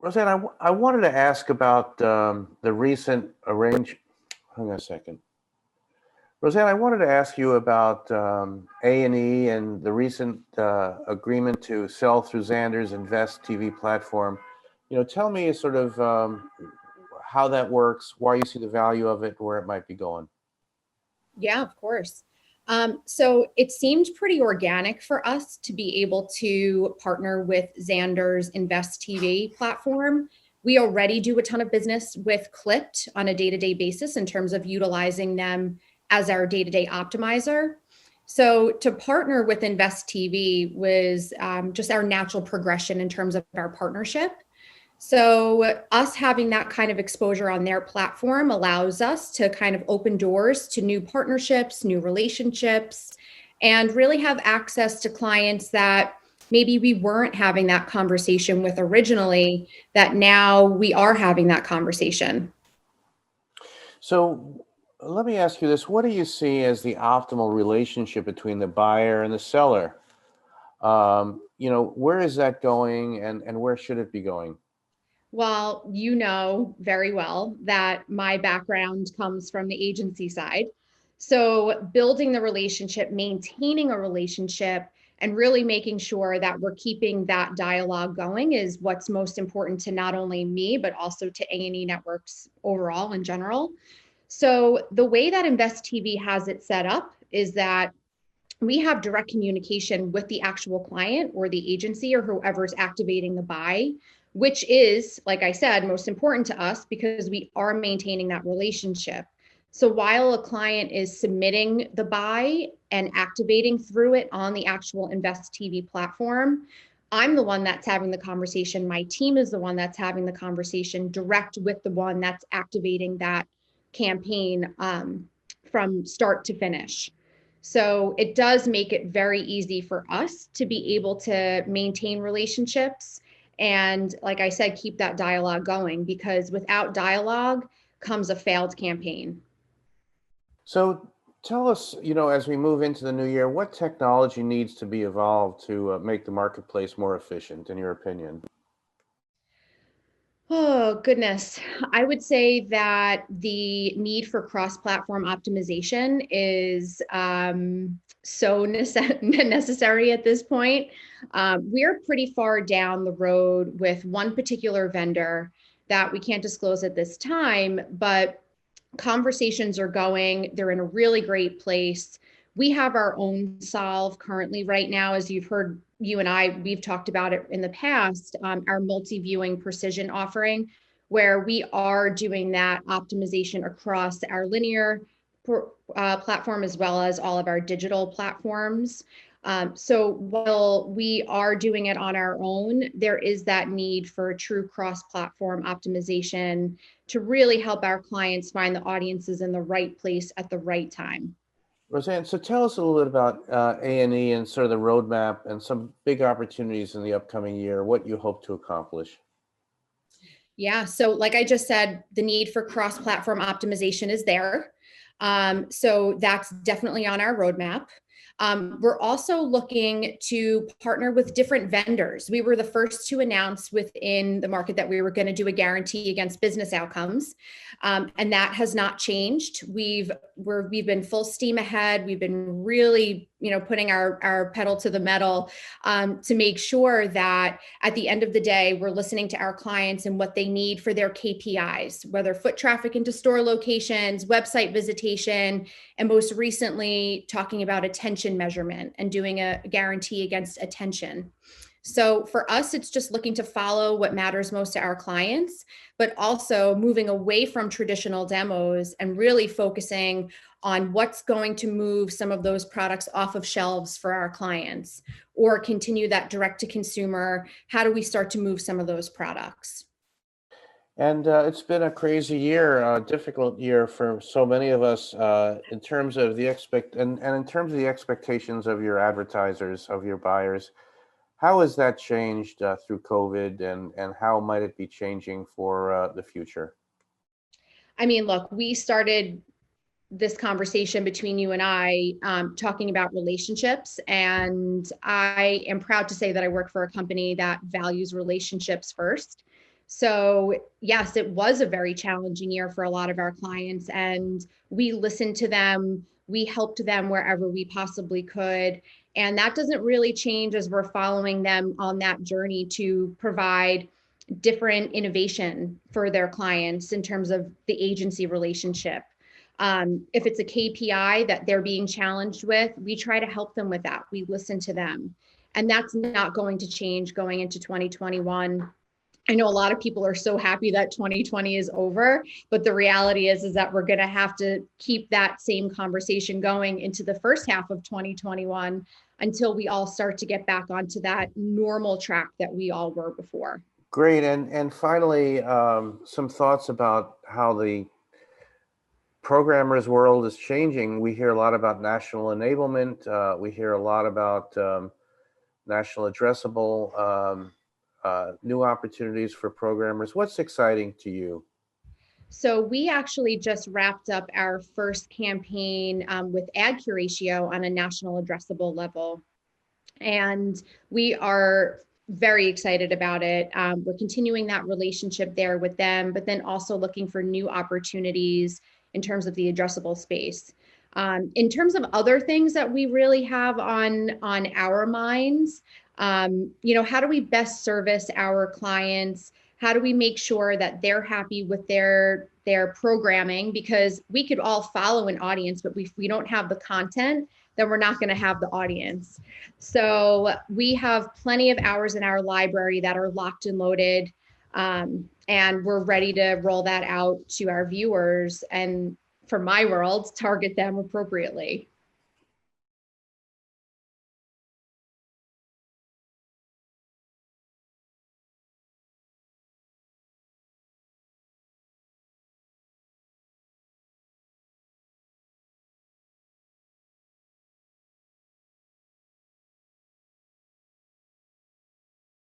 Roseanne, I wanted to ask about the recent arrange. Hang on a second. Roseanne, I wanted to ask you about A&E and the recent agreement to sell through Xander's Invest TV platform. Tell me sort of how that works, why you see the value of it, where it might be going. Yeah, of course. So it seemed pretty organic for us to be able to partner with Xander's Invest TV platform. We already do a ton of business with Clipped on a day to day basis in terms of utilizing them as our day to day optimizer. So to partner with Invest TV was just our natural progression in terms of our partnership. So, us having that kind of exposure on their platform allows us to kind of open doors to new partnerships, new relationships, and really have access to clients that maybe we weren't having that conversation with originally, that now we are having that conversation. So let me ask you this. What do you see as the optimal relationship between the buyer and the seller? Where is that going and where should it be going? Well, you know very well that my background comes from the agency side. So, building the relationship, maintaining a relationship, and really making sure that we're keeping that dialogue going is what's most important to not only me, but also to A&E Networks overall in general. So, the way that Invest TV has it set up is that we have direct communication with the actual client or the agency or whoever's activating the buy, which is, like I said, most important to us because we are maintaining that relationship. So while a client is submitting the buy and activating through it on the actual Invest TV platform, I'm the one that's having the conversation. My team is the one that's having the conversation direct with the one that's activating that campaign from start to finish. So it does make it very easy for us to be able to maintain relationships and, like I said, keep that dialogue going because without dialogue comes a failed campaign. So tell us, as we move into the new year, what technology needs to be evolved to make the marketplace more efficient, in your opinion? Oh, goodness. I would say that the need for cross platform optimization is so necessary at this point. We're pretty far down the road with one particular vendor that we can't disclose at this time, but conversations are going. They're in a really great place. We have our own solve currently right now, as you've heard you and we've talked about it in the past, our multi-viewing precision offering, where we are doing that optimization across our linear platform as well as all of our digital platforms. So while we are doing it on our own, there is that need for true cross-platform optimization to really help our clients find the audiences in the right place at the right time. Roseanne, so tell us a little bit about A&E and sort of the roadmap and some big opportunities in the upcoming year, what you hope to accomplish. Yeah. So, like I just said, the need for cross platform optimization is there. So, that's definitely on our roadmap. We're also looking to partner with different vendors. We were the first to announce within the market that we were going to do a guarantee against business outcomes, and that has not changed. We've been full steam ahead. We've been really, putting our pedal to the metal to make sure that at the end of the day, we're listening to our clients and what they need for their KPIs, whether foot traffic into store locations, website visitation, and most recently talking about attention measurement and doing a guarantee against attention. So for us, it's just looking to follow what matters most to our clients, but also moving away from traditional demos and really focusing on what's going to move some of those products off of shelves for our clients or continue that direct to consumer. How do we start to move some of those products? And it's been a crazy year, a difficult year for so many of us in terms of the and in terms of the expectations of your advertisers, of your buyers. How has that changed through COVID, and how might it be changing for the future? I mean, look, we started this conversation between you and I talking about relationships. And I am proud to say that I work for a company that values relationships first. So yes, it was a very challenging year for a lot of our clients, and we listened to them. We helped them wherever we possibly could. And that doesn't really change as we're following them on that journey to provide different innovation for their clients in terms of the agency relationship. If it's a KPI that they're being challenged with, we try to help them with that. We listen to them. And that's not going to change going into 2021. I know a lot of people are so happy that 2020 is over, but the reality is that we're going to have to keep that same conversation going into the first half of 2021 until we all start to get back onto that normal track that we all were before. Great. And finally, some thoughts about how the programmers world is changing. We hear a lot about national enablement. We hear a lot about national addressable, new opportunities for programmers. What's exciting to you? So we actually just wrapped up our first campaign with Ad Curatio on a national addressable level. And we are very excited about it. We're continuing that relationship there with them, but then also looking for new opportunities in terms of the addressable space. In terms of other things that we really have on our minds, how do we best service our clients? How do we make sure that they're happy with their programming? Because we could all follow an audience, but if we don't have the content, then we're not going to have the audience. So we have plenty of hours in our library that are locked and loaded, and we're ready to roll that out to our viewers and, for my world, target them appropriately.